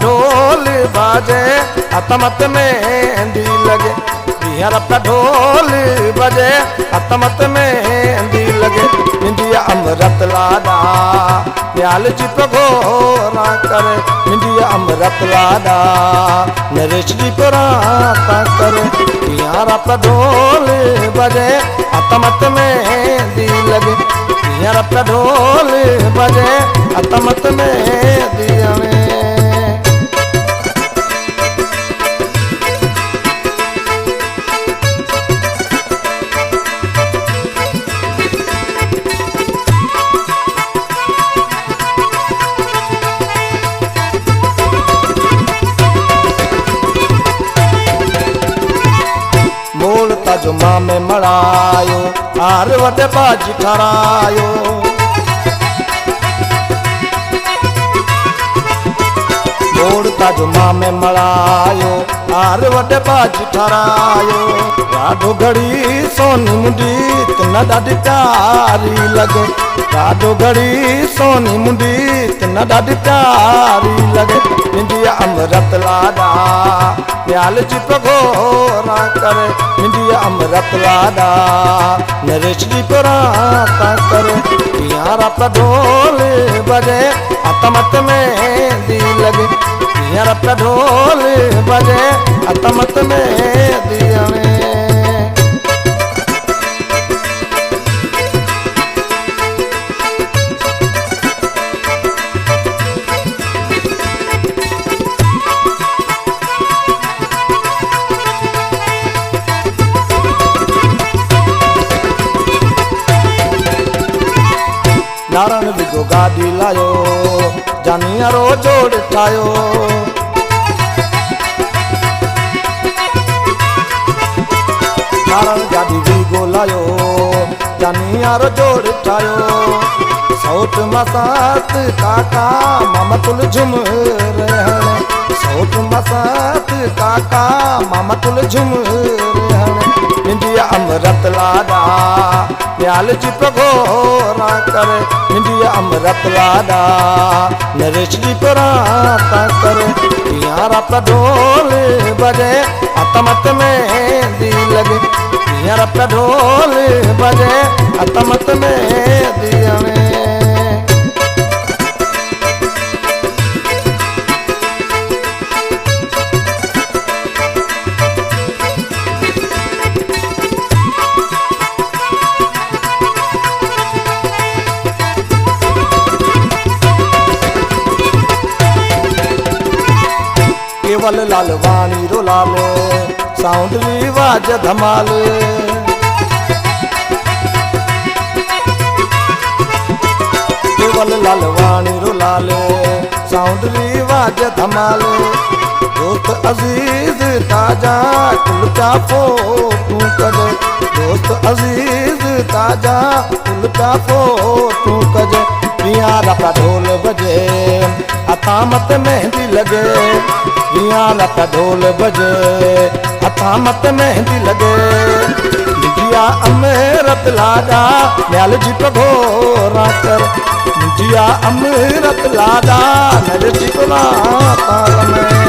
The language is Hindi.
ढोल बाजे अतमत मेहंदी लगे। हींअर पिया ढोल बजे अतमत मेहंदी लगे। इंडिया अमृत लाडा न्याल जी पघोरा करे। इंडिया अमृत लाडा नरेश जी पराता करे। हींअर पिया ढोल बजे अतमत मेहंदी लगे। हींअर पिया ढोल बजे अतमत मेहंदी में। मोड़ता जो माँ में मड़ायो आर वटे बाजी ठहरायो। मोड़ता जो माँ में मड़ायो आर वटे बाजी ठहरायो। ॾाढो घड़ी सोनी मुंडी तिन ॾाढी प्यारी लगे। ॾाढो घड़ी सोनी मुंडी तिन ॾाढी प्यारी लगे। इंडिया अमृत लाडा न्याल जी पघोरा करे। इंडिया अमृत लाडा नरेश जी पराता करे। हींअर पिया ढोल बजे अतमत मेहंदी लगे। हींअर पिया ढोल बजे अतमत मेहंदी में। नारायण विगो गाड़ी लायो जानियारो जोड़ ठायो। नारायण गाड़ी विगो लायो जानियारो जोड़ ठायो। सौट मसात काका मामा तुल झुम रहने। सौट मसात काका मामा तुल झुम रहने। इंडिया अमृत लाडा न्याल जी पघोरा करे। इंडिया अमृत लाडा नरेश जी पराता करे। हींअर पिया ढोल बजे अतमत मेहंदी लगे। हींअर पिया ढोल बजे अतमत मेहंदी में। केवल लालवानी रो लाल साउंड रिवाज धमाल। केवल लालवानी रो लाल साउंड रिवाज धमाल। दोस्त अजीज ताजा कुलचा फोटू कजे। दोस्त अजीज ताजा कुलचा फोटू कजे। हींअर पिया ढोल बजे अतमत मेहंदी लगे। हींअर पिया ढोल बजे अतमत मेहंदी लगे। इंडिया अमृत लाडा न्याल जी पघोरा कर। इंडिया अमृत लाडा नरेश जी पराता करे।